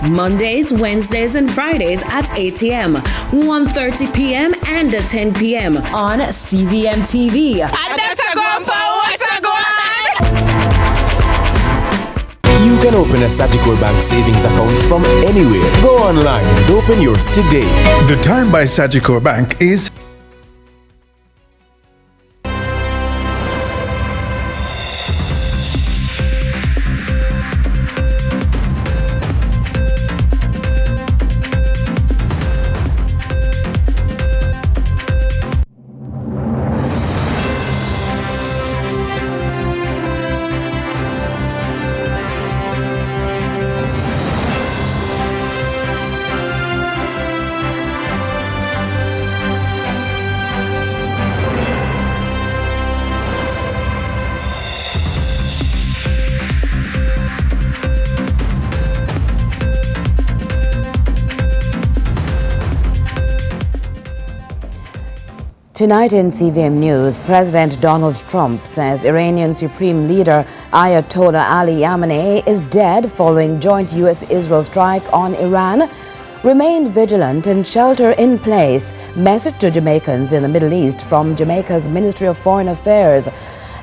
Mondays, Wednesdays, and Fridays at 8 a.m., 1:30 p.m., and 10 p.m. on CVM TV. You can open a Sagicor Bank savings account from anywhere. Go online and open yours today. The time by Sagicor Bank is Tonight in CVM News, President Donald Trump says Iranian Supreme Leader Ayatollah Ali Khamenei is dead following joint U.S.-Israel strike on Iran. Remain vigilant and shelter in place. Message to Jamaicans in the Middle East from Jamaica's Ministry of Foreign Affairs.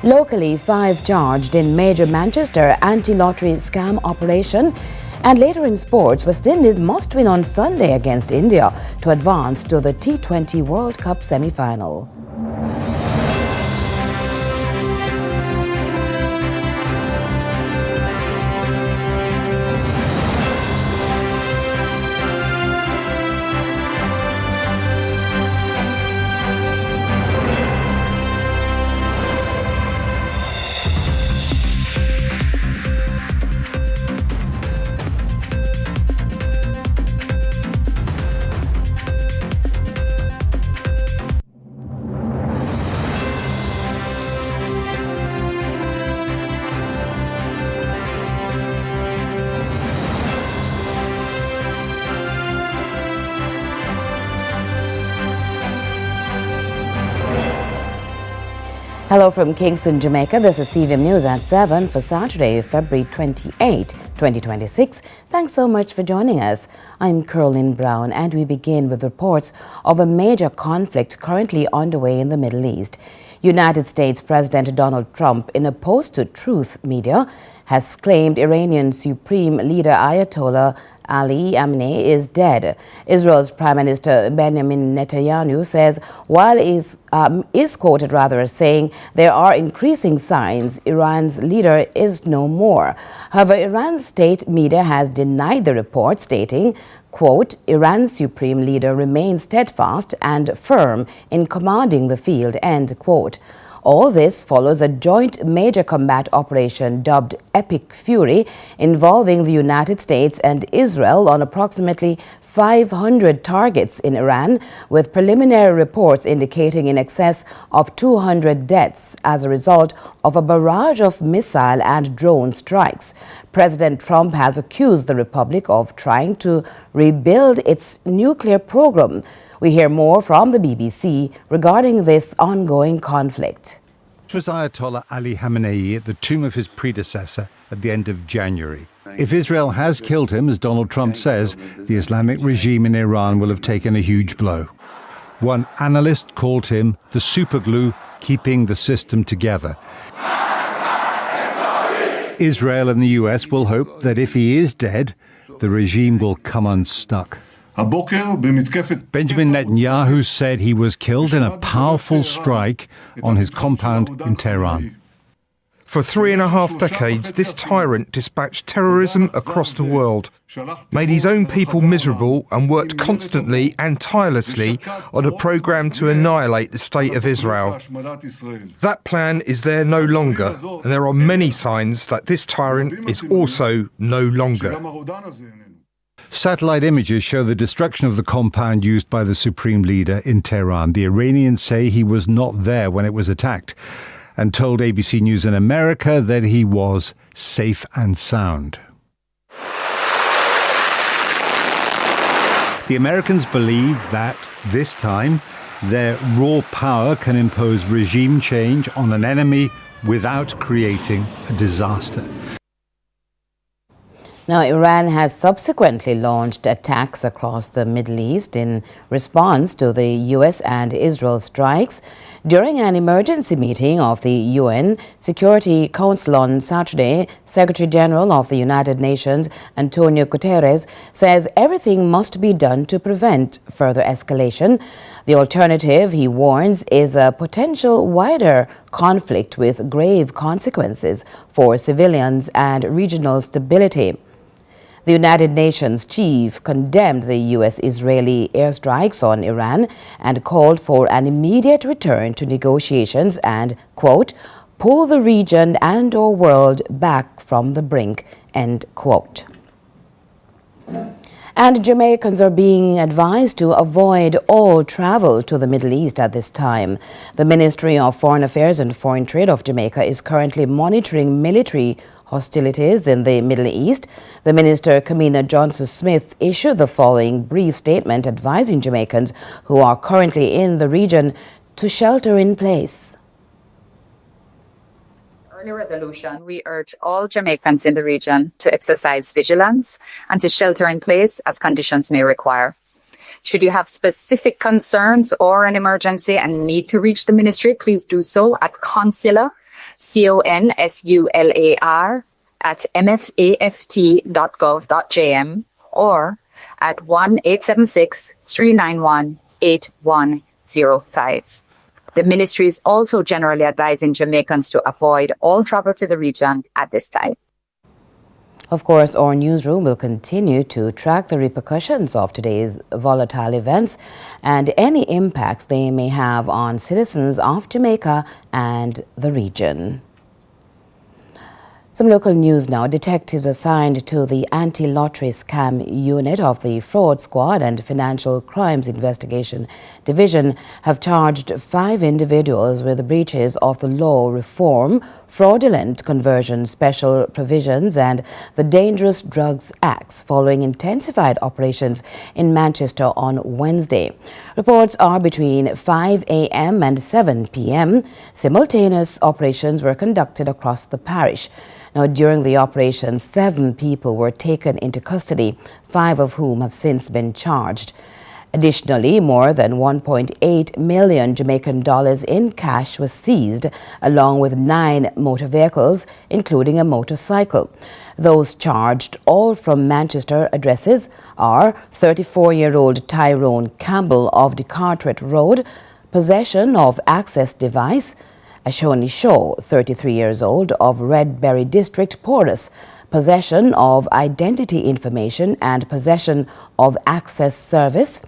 Locally, 5 charged in major Manchester anti-lottery scam operation. And later in sports, West Indies must win on Sunday against India to advance to the T20 World Cup semi-final. Hello from Kingston, Jamaica. This is CVM News at 7 for Saturday, February 28, 2026. Thanks so much for joining us. I'm Caroline Brown, and we begin with reports of a major conflict currently underway in the Middle East. United States President Donald Trump, in a post to Truth Media, has claimed Iranian Supreme Leader Ayatollah Ali Khamenei is dead. Israel's Prime Minister Benjamin Netanyahu says, while is quoted as saying there are increasing signs Iran's leader is no more. However, Iran's state media has denied the report, stating, quote, Iran's supreme leader remains steadfast and firm in commanding the field, end quote. All this follows a joint major combat operation dubbed Epic Fury, involving the United States and Israel on approximately 500 targets in Iran, with preliminary reports indicating in excess of 200 deaths as a result of a barrage of missile and drone strikes. President Trump has accused the Republic of trying to rebuild its nuclear program. We hear more from the BBC regarding this ongoing conflict. It was Ayatollah Ali Khamenei at the tomb of his predecessor at the end of January. If Israel has killed him, as Donald Trump says, the Islamic regime in Iran will have taken a huge blow. One analyst called him the superglue keeping the system together. Israel and the US will hope that if he is dead, the regime will come unstuck. Benjamin Netanyahu said he was killed in a powerful strike on his compound in Tehran. For 3.5 decades, this tyrant dispatched terrorism across the world, made his own people miserable, and worked constantly and tirelessly on a program to annihilate the state of Israel. That plan is there no longer, and there are many signs that this tyrant is also no longer. Satellite images show the destruction of the compound used by the Supreme Leader in Tehran. The Iranians say he was not there when it was attacked, and told ABC News in America that he was safe and sound. The Americans believe that, this time, their raw power can impose regime change on an enemy without creating a disaster. Now, Iran has subsequently launched attacks across the Middle East in response to the U.S. and Israel strikes. During an emergency meeting of the UN Security Council on Saturday, Secretary General of the United Nations, Antonio Guterres, says everything must be done to prevent further escalation. The alternative, he warns, is a potential wider conflict with grave consequences for civilians and regional stability. The United Nations chief condemned the U.S.-Israeli airstrikes on Iran and called for an immediate return to negotiations and, quote, pull the region and/or world back from the brink, end quote. And Jamaicans are being advised to avoid all travel to the Middle East at this time. The Ministry of Foreign Affairs and Foreign Trade of Jamaica is currently monitoring military hostilities in the Middle East. The Minister, Kamina Johnson-Smith, issued the following brief statement advising Jamaicans who are currently in the region to shelter in place. Early resolution, we urge all Jamaicans in the region to exercise vigilance and to shelter in place as conditions may require. Should you have specific concerns or an emergency and need to reach the ministry, please do so at consular, CONSULAR, at mfaft.gov.jm or at 1-876-391-8105. The ministry is also generally advising Jamaicans to avoid all travel to the region at this time. Of course, our newsroom will continue to track the repercussions of today's volatile events and any impacts they may have on citizens of Jamaica and the region. Some local news now. Detectives assigned to the Anti-Lottery Scam Unit of the Fraud Squad and Financial Crimes Investigation Division have charged 5 individuals with breaches of the law reform, fraudulent conversion special provisions and the Dangerous Drugs Acts following intensified operations in Manchester on Wednesday. Reports are between 5 a.m. and 7 p.m. Simultaneous operations were conducted across the parish. Now, during the operation, 7 people were taken into custody, 5 of whom have since been charged. Additionally, more than 1.8 million Jamaican dollars in cash was seized, along with 9 motor vehicles, including a motorcycle. Those charged, all from Manchester addresses, are 34-year-old Tyrone Campbell of the Carteret Road, possession of access device, Ashoni Shaw, 33 years old, of Redberry District, Porus, possession of identity information and possession of access service.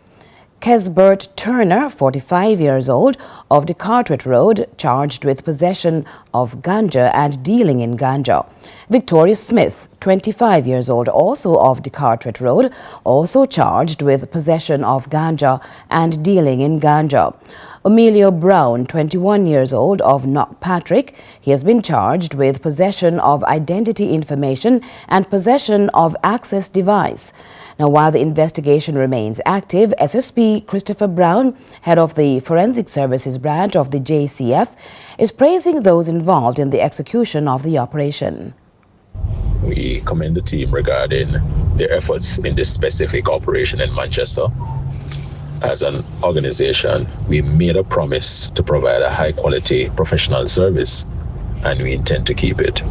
Kesbert Turner, 45 years old, of the Carteret Road, charged with possession of ganja and dealing in ganja. Victoria Smith, 25 years old, also of the Carteret Road, also charged with possession of ganja and dealing in ganja. Emilio Brown, 21 years old, of Knockpatrick, he has been charged with possession of identity information and possession of access device. Now, while the investigation remains active, SSP Christopher Brown, head of the Forensic Services branch of the JCF, is praising those involved in the execution of the operation. We commend the team regarding their efforts in this specific operation in Manchester. As an organization, we made a promise to provide a high-quality professional service, and we intend to keep it.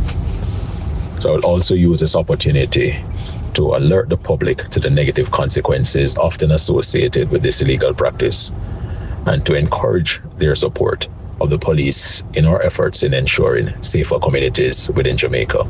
So I'll also use this opportunity to alert the public to the negative consequences often associated with this illegal practice, and to encourage their support of the police in our efforts in ensuring safer communities within Jamaica.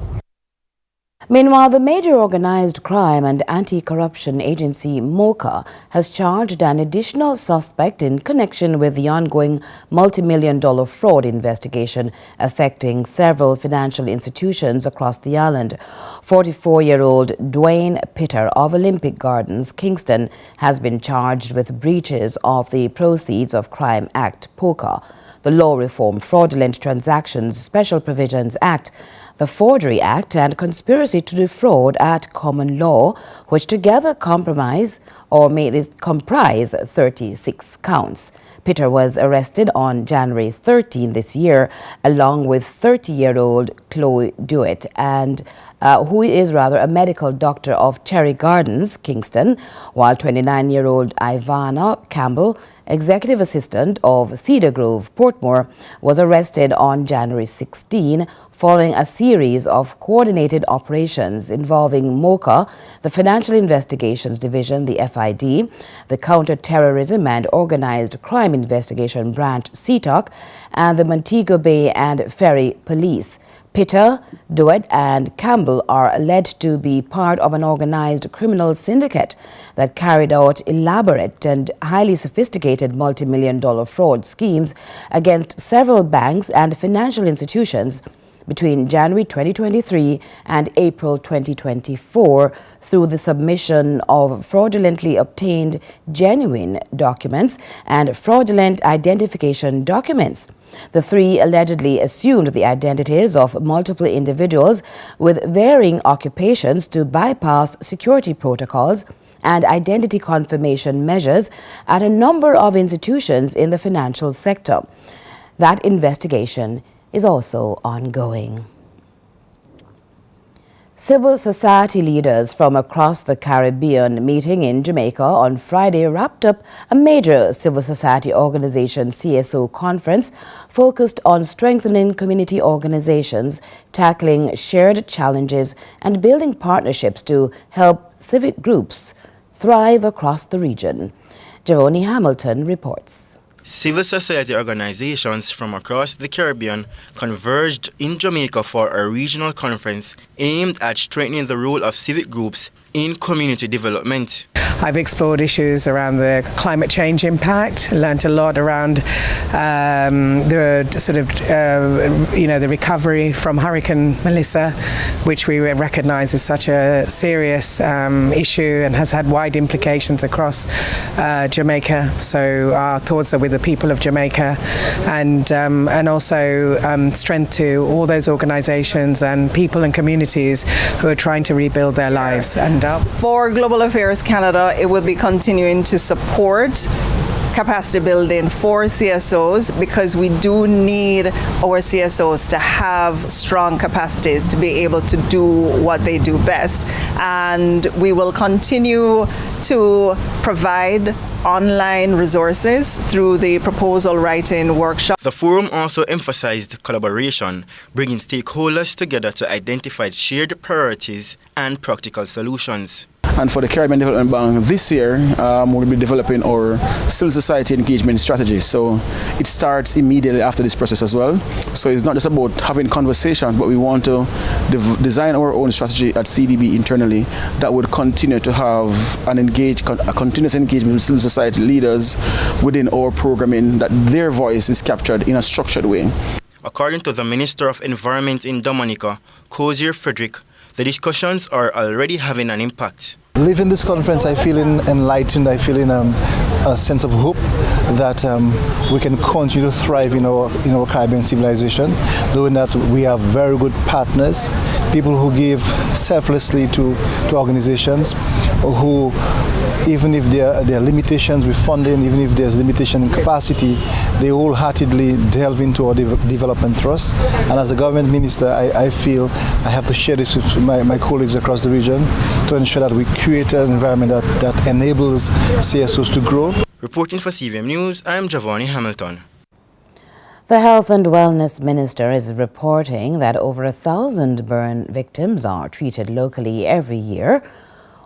Meanwhile, the major organized crime and anti-corruption agency, MOCA, has charged an additional suspect in connection with the ongoing multi-million-dollar fraud investigation affecting several financial institutions across the island. 44-year-old Dwayne Pitter of Olympic Gardens, Kingston, has been charged with breaches of the Proceeds of Crime Act, POCA, the Law Reform Fraudulent Transactions Special Provisions Act, the Forgery Act, and conspiracy to defraud at common law, which together comprise 36 counts. Pitter was arrested on January 13 this year, along with 30-year-old Chloe Dewitt and a medical doctor of Cherry Gardens, Kingston, while 29-year-old Ivana Campbell, executive assistant of Cedar Grove, Portmore, was arrested on January 16 following a series of coordinated operations involving MOCA, the Financial Investigations Division, the FID, the Counter-Terrorism and Organized Crime Investigation Branch, CTOC, and the Montego Bay and Ferry Police. Pitter, Duet, and Campbell are alleged to be part of an organized criminal syndicate that carried out elaborate and highly sophisticated multi-million-dollar fraud schemes against several banks and financial institutions between January 2023 and April 2024 through the submission of fraudulently obtained genuine documents and fraudulent identification documents. The three allegedly assumed the identities of multiple individuals with varying occupations to bypass security protocols and identity confirmation measures at a number of institutions in the financial sector. That investigation is also ongoing. Civil society leaders from across the Caribbean meeting in Jamaica on Friday wrapped up a major civil society organization CSO conference focused on strengthening community organizations, tackling shared challenges, and building partnerships to help civic groups thrive across the region. Javoni Hamilton reports. Civil society organizations from across the Caribbean converged in Jamaica for a regional conference aimed at strengthening the role of civic groups in community development. I've explored issues around the climate change impact, learned a lot around the recovery from Hurricane Melissa, which we recognize as such a serious issue and has had wide implications across Jamaica. So our thoughts are with the people of Jamaica, and also strength to all those organizations and people and communities who are trying to rebuild their lives. And for Global Affairs Canada, it will be continuing to support capacity building for CSOs, because we do need our CSOs to have strong capacities to be able to do what they do best. And we will continue to provide online resources through the proposal writing workshop. The forum also emphasized collaboration, bringing stakeholders together to identify shared priorities and practical solutions. And for the Caribbean Development Bank this year, we'll be developing our civil society engagement strategy. So it starts immediately after this process as well. So it's not just about having conversations, but we want to design our own strategy at CDB internally that would continue to have a continuous engagement with civil society leaders within our programming, that their voice is captured in a structured way. According to the Minister of Environment in Dominica, Cozier Frederick, the discussions are already having an impact. Leaving this conference, I feel enlightened. I feel in a sense of hope that we can continue to thrive in our Caribbean civilization, knowing that we have very good partners, people who give selflessly to organizations, who, even if there are limitations with funding, even if there's limitation in capacity, they wholeheartedly delve into our development thrust. And as a government minister, I feel I have to share this with my colleagues across the region to ensure that we create an environment that enables CSOs to grow. Reporting for CVM News, I am Javoni Hamilton. The Health and Wellness Minister is reporting that over 1,000 burn victims are treated locally every year.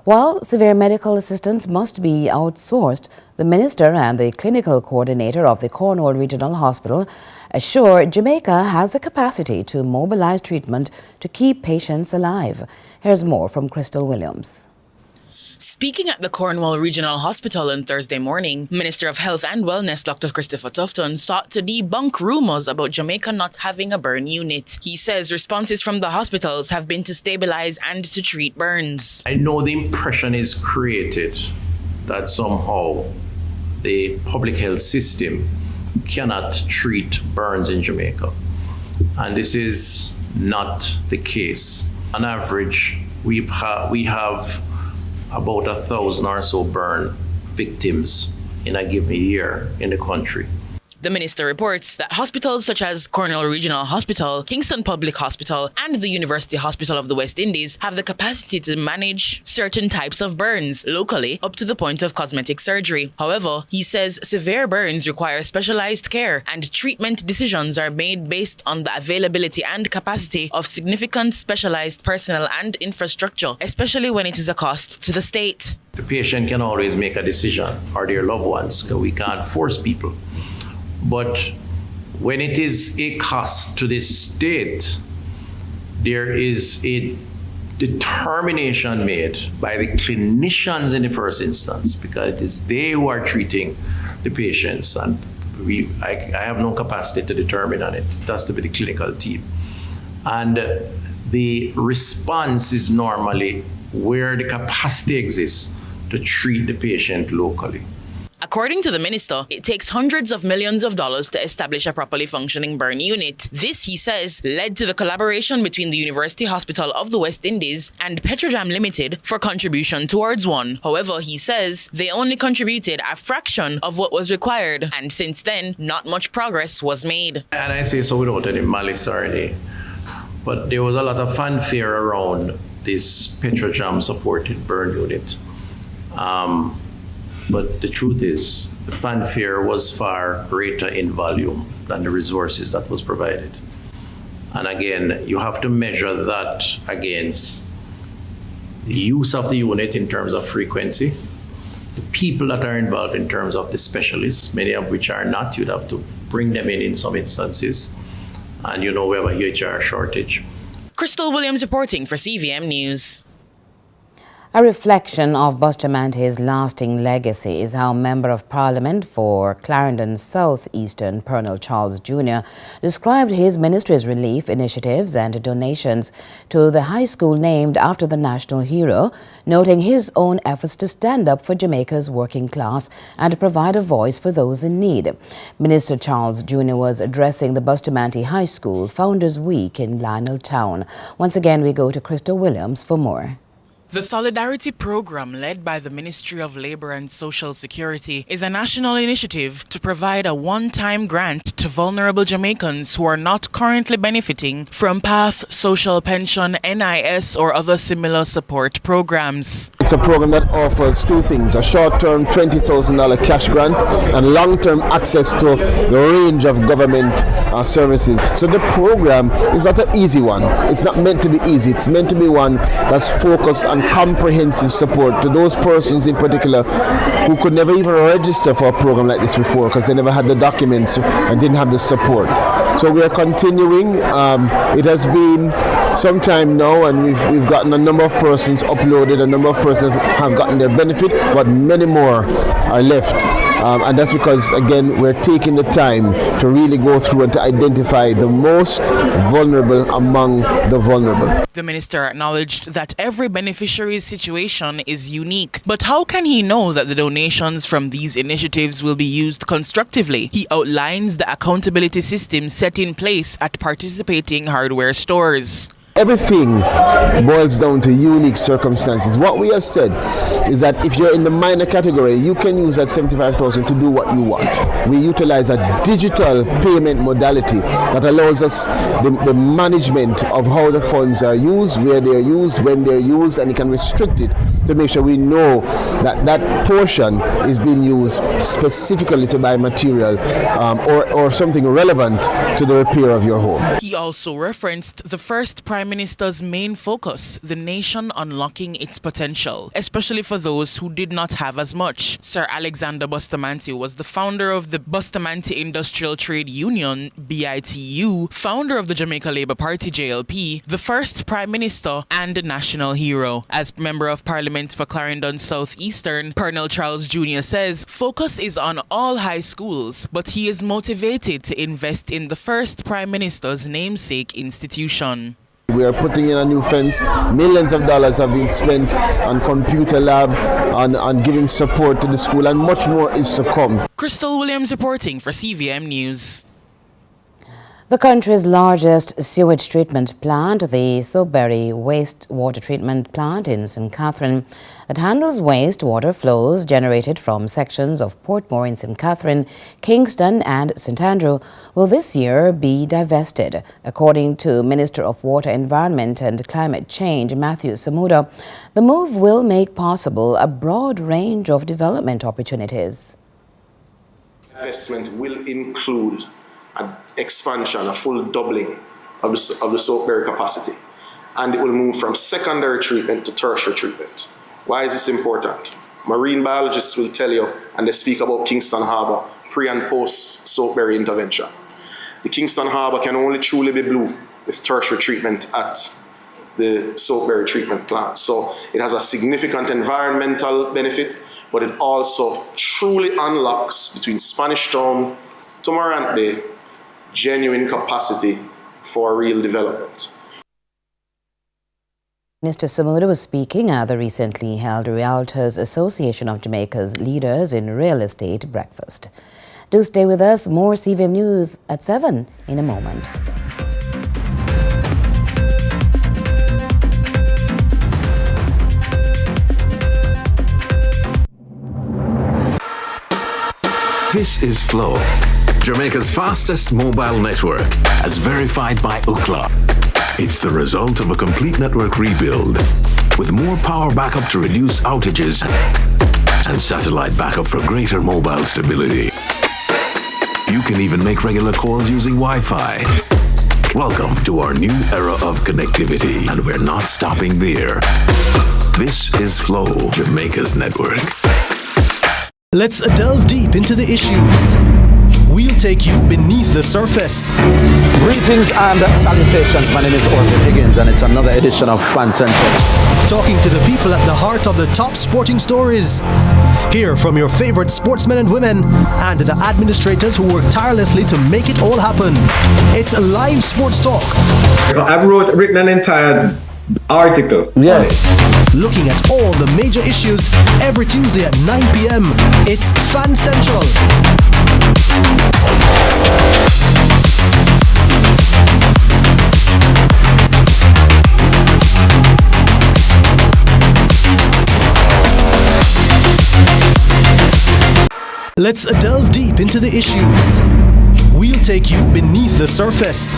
While severe medical assistance must be outsourced, the minister and the clinical coordinator of the Cornwall Regional Hospital assure Jamaica has the capacity to mobilize treatment to keep patients alive. Here's more from Crystal Williams. Speaking at the Cornwall Regional Hospital on Thursday morning, Minister of Health and Wellness Dr. Christopher Tufton sought to debunk rumors about Jamaica not having a burn unit. He says responses from the hospitals have been to stabilize and to treat burns. I know the impression is created that somehow the public health system cannot treat burns in Jamaica. And this is not the case. On average, we have about 1,000 or so burn victims in a given year in the country. The minister reports that hospitals such as Cornwall Regional Hospital, Kingston Public Hospital, and the University Hospital of the West Indies have the capacity to manage certain types of burns locally up to the point of cosmetic surgery. However, he says severe burns require specialized care and treatment decisions are made based on the availability and capacity of significant specialized personnel and infrastructure, especially when it is a cost to the state. The patient can always make a decision, or their loved ones, because we can't force people. But when it is a cost to the state, there is a determination made by the clinicians in the first instance, because it is they who are treating the patients, and I have no capacity to determine on it. It has to be the clinical team. And the response is normally where the capacity exists to treat the patient locally. According to the minister, it takes hundreds of millions of dollars to establish a properly functioning burn unit. This, he says, led to the collaboration between the University Hospital of the West Indies and Petrojam Limited for contribution towards one. However, he says they only contributed a fraction of what was required, and since then, not much progress was made. And I say so without any malice or any, but there was a lot of fanfare around this Petrojam supported burn unit. But the truth is, the fanfare was far greater in volume than the resources that was provided. And again, you have to measure that against the use of the unit in terms of frequency, the people that are involved in terms of the specialists, many of which are not. You'd have to bring them in some instances. And you know we have a HR shortage. Crystal Williams reporting for CVM News. A reflection of Bustamante's lasting legacy is how Member of Parliament for Clarendon South Eastern Colonel Charles Jr. described his ministry's relief initiatives and donations to the high school named after the national hero, noting his own efforts to stand up for Jamaica's working class and provide a voice for those in need. Minister Charles Jr. was addressing the Bustamante High School Founders Week in Lionel Town. Once again, we go to Crystal Williams for more. The Solidarity Program, led by the Ministry of Labour and Social Security, is a national initiative to provide a one-time grant to vulnerable Jamaicans who are not currently benefiting from PATH, Social Pension, NIS, or other similar support programs. It's a program that offers two things: a short-term $20,000 cash grant and long-term access to the range of government services. So the program is not an easy one. It's not meant to be easy. It's meant to be one that's focused on comprehensive support to those persons in particular who could never even register for a program like this before because they never had the documents and didn't have the support. So we are continuing. It has been some time now, and we've gotten a number of persons uploaded, a number of persons have gotten their benefit, but many more are left. And that's because, again, we're taking the time to really go through and to identify the most vulnerable among the vulnerable. The minister acknowledged that every beneficiary's situation is unique. But how can he know that the donations from these initiatives will be used constructively? He outlines the accountability system set in place at participating hardware stores. Everything boils down to unique circumstances. What we have said is that if you're in the minor category, you can use that $75,000 to do what you want. We utilize a digital payment modality that allows us the management of how the funds are used, where they're used, when they're used, and it can restrict it to make sure we know that that portion is being used specifically to buy material or something relevant to the repair of your home. He also referenced the first Prime Minister's main focus, the nation unlocking its potential, especially for those who did not have as much. Sir Alexander Bustamante was the founder of the Bustamante Industrial Trade Union, BITU, founder of the Jamaica Labour Party, JLP, the first Prime Minister and a national hero. As Member of Parliament for Clarendon South Eastern, Colonel Charles Jr. says focus is on all high schools, but he is motivated to invest in the first Prime Minister's namesake institution. We are putting in a new fence. Millions of dollars have been spent on computer lab, on giving support to the school, and much more is to come. Crystal Williams reporting for CVM News. The country's largest sewage treatment plant, the Sewage wastewater treatment plant in St. Catherine, that handles wastewater flows generated from sections of Portmore in St. Catherine, Kingston and St. Andrew, will this year be divested, according to Minister of Water, Environment and Climate Change, Matthew Samuda. The move will make possible a broad range of development opportunities. Divestment will include an expansion, a full doubling of the Sewage capacity. And it will move from secondary treatment to tertiary treatment. Why is this important? Marine biologists will tell you, and they speak about Kingston Harbour, pre and post Sewage intervention. The Kingston Harbour can only truly be blue with tertiary treatment at the Sewage treatment plant. So it has a significant environmental benefit, but it also truly unlocks between Spanish Town to Morant Bay genuine capacity for real development. Minister Samuda was speaking at the recently held Realtors Association of Jamaica's Leaders in Real Estate breakfast. Do stay with us. More CVM News at 7 in a moment. This is Flow, Jamaica's fastest mobile network, as verified by Ookla. It's the result of a complete network rebuild, with more power backup to reduce outages and satellite backup for greater mobile stability. You can even make regular calls using Wi-Fi. Welcome to our new era of connectivity, and we're not stopping there. This is Flow, Jamaica's network. Let's delve deep into the issues. We'll take you beneath the surface. Greetings and salutations. My name is Orville Higgins, and it's another edition of Fan Central. Talking to the people at the heart of the top sporting stories. Hear from your favorite sportsmen and women and the administrators who work tirelessly to make it all happen. It's a live sports talk. I've written an entire article. Yes. Looking at all the major issues every Tuesday at 9 p.m. It's Fan Central. Let's delve deep into the issues. We'll take you beneath the surface.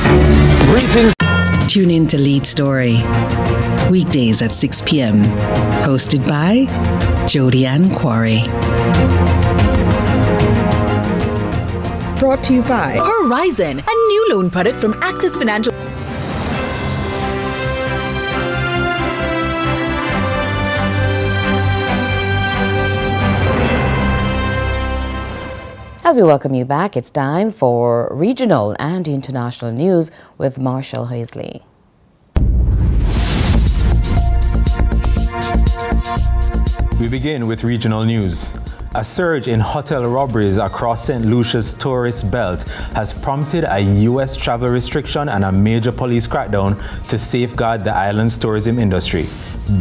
Greetings. Tune in to Lead Story, weekdays at 6 p.m. Hosted by Jody Ann Quarry. Brought to you by Horizon, a new loan product from Access Financial. As we welcome you back, it's time for regional and international news with Marshall Hazley. We begin with regional news. A surge in hotel robberies across St. Lucia's tourist belt has prompted a U.S. travel restriction and a major police crackdown to safeguard the island's tourism industry.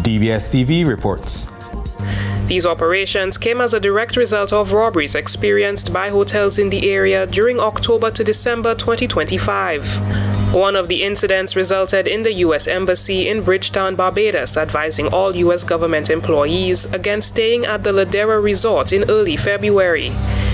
DBS TV reports. These operations came as a direct result of robberies experienced by hotels in the area during October to December 2025. One of the incidents resulted in the U.S. Embassy in Bridgetown, Barbados, advising all U.S. government employees against staying at the Ladera Resort in early February.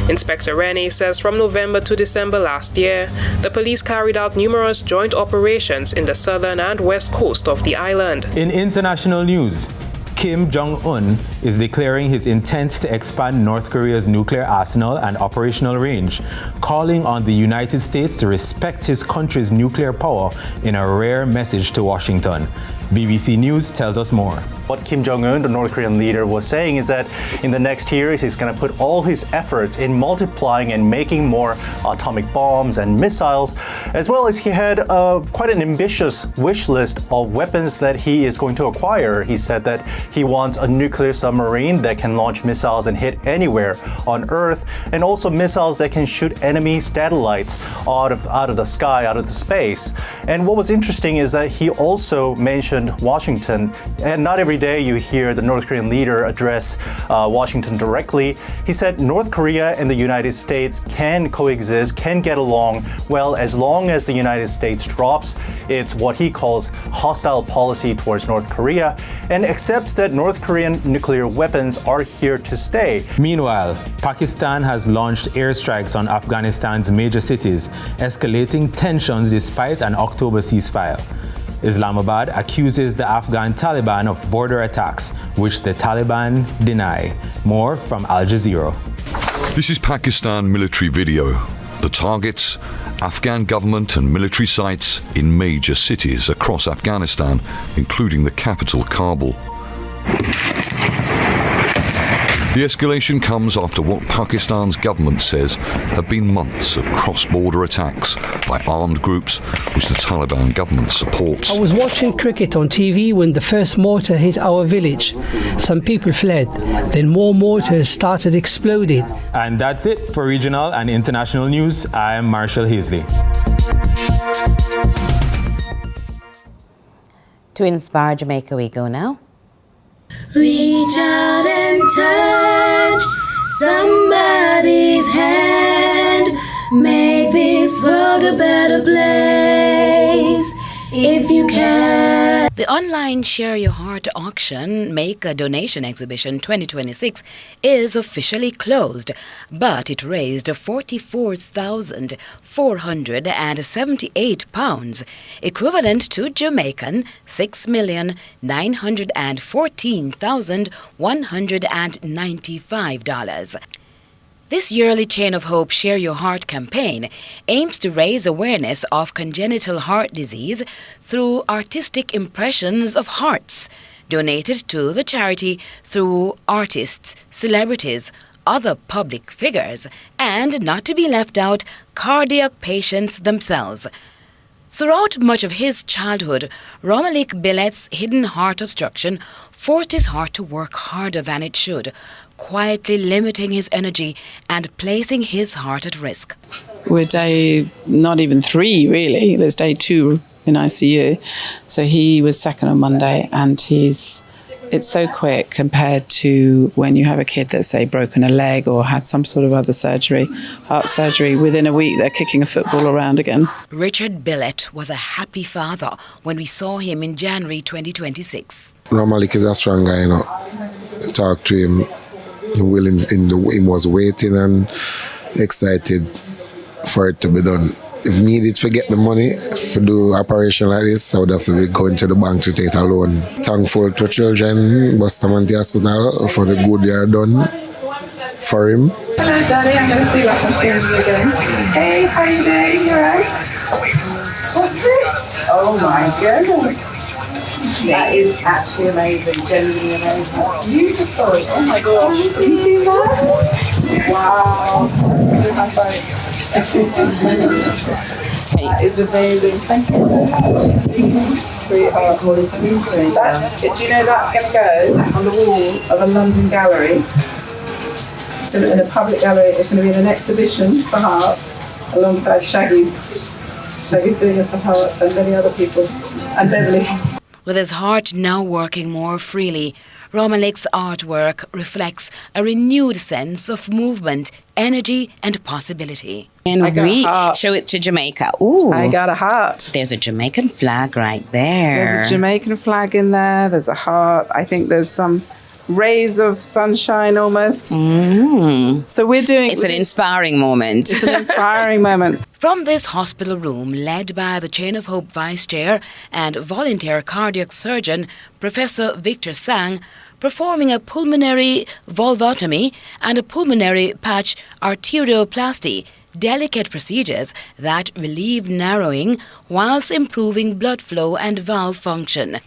Inspector Rennie says from November to December last year, the police carried out numerous joint operations in the southern and west coast of the island. In international news, Kim Jong-un is declaring his intent to expand North Korea's nuclear arsenal and operational range, calling on the United States to respect his country's nuclear power in a rare message to Washington. BBC News tells us more. What Kim Jong-un, the North Korean leader, was saying is that in the next years he's going to put all his efforts in multiplying and making more atomic bombs and missiles, as well as he had quite an ambitious wish list of weapons that he is going to acquire. He said that he wants a nuclear submarine that can launch missiles and hit anywhere on Earth, and also missiles that can shoot enemy satellites out of the sky, out of the space. And what was interesting is that he also mentioned mentioned Washington, and not every day you hear the North Korean leader address Washington directly. He said North Korea and the United States can coexist, can get along well, as long as the United States drops its what he calls hostile policy towards North Korea and accepts that North Korean nuclear weapons are here to stay. Meanwhile, Pakistan has launched airstrikes on Afghanistan's major cities, escalating tensions despite an October ceasefire. Islamabad accuses the Afghan Taliban of border attacks, which the Taliban deny. More from Al Jazeera. This is Pakistan military video. The targets, Afghan government and military sites in major cities across Afghanistan, including the capital, Kabul. The escalation comes after what Pakistan's government says have been months of cross-border attacks by armed groups which the Taliban government supports. I was watching cricket on TV when the first mortar hit our village. Some people fled. Then more mortars started exploding. And that's it for regional and international news. I am Marshall Hazley. To inspire Jamaica we go now. Reach out and touch somebody's hand. Make this world a better place if you can. The online Share Your Heart auction Make a Donation Exhibition 2026 is officially closed, but it raised £44,478, equivalent to Jamaican $6,914,195. This yearly Chain of Hope Share Your Heart campaign aims to raise awareness of congenital heart disease through artistic impressions of hearts, donated to the charity through artists, celebrities, other public figures, and, not to be left out, cardiac patients themselves. Throughout much of his childhood, Romalik Billet's hidden heart obstruction forced his heart to work harder than it should, quietly limiting his energy and placing his heart at risk. We're day not even 3, really. There's day 2 in ICU. So he was second on Monday, and it's so quick compared to when you have a kid that's, say, broken a leg or had some sort of other surgery, heart surgery. Within a week, they're kicking a football around again. Richard Billet was a happy father when we saw him in January 2026. Romalik is a strong guy, you know. Talk to him. He was waiting and excited for it to be done. If needed to get the money to do operation like this, I would have to be going to the bank to take a loan. Thankful to children, Bustamante Hospital, for the good they are done for him. Hello, Daddy. I'm going to see what I'm seeing you again. Hey, how are you doing? You alright? What's this? Oh my goodness. That is actually amazing, genuinely amazing. Beautiful. Oh my God. Have you seen that? Wow. High five. That is amazing. Thank you so much. Sweetheart. Do you know that's going to go on the wall of a London gallery? It's in a public gallery. It's going to be in an exhibition for hearts alongside Shaggy's. Shaggy's doing us a heart and many other people. And Beverly. With his heart now working more freely, Romalik's artwork reflects a renewed sense of movement, energy, and possibility. And we show it to Jamaica. Ooh. I got a heart. There's a Jamaican flag right there. There's a Jamaican flag in there. There's a heart. I think there's some rays of sunshine almost. So we're doing... It's an inspiring moment. It's an inspiring moment. From this hospital room, led by the Chain of Hope Vice Chair and volunteer cardiac surgeon, Professor Victor Sang, performing a pulmonary valvotomy and a pulmonary patch arterioplasty, delicate procedures that relieve narrowing whilst improving blood flow and valve function.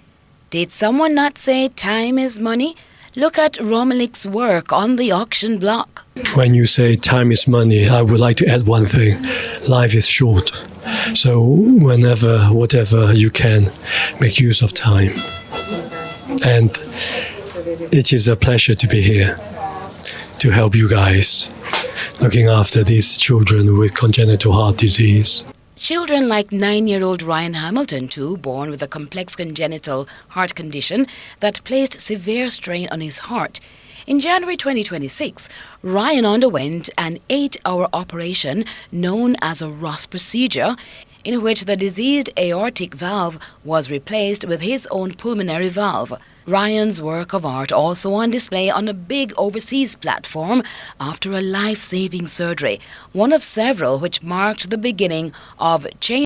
Did someone not say time is money? Look at Romalik's work on the auction block. When you say time is money, I would like to add one thing. Life is short. So whenever, whatever you can, make use of time. And it is a pleasure to be here to help you guys looking after these children with congenital heart disease. Children like 9-year-old Ryan Hamilton, too, born with a complex congenital heart condition that placed severe strain on his heart. In January 2026, Ryan underwent an 8-hour operation known as a Ross procedure, in which the diseased aortic valve was replaced with his own pulmonary valve. Ryan's work of art also on display on a big overseas platform after a life-saving surgery, one of several which marked the beginning of change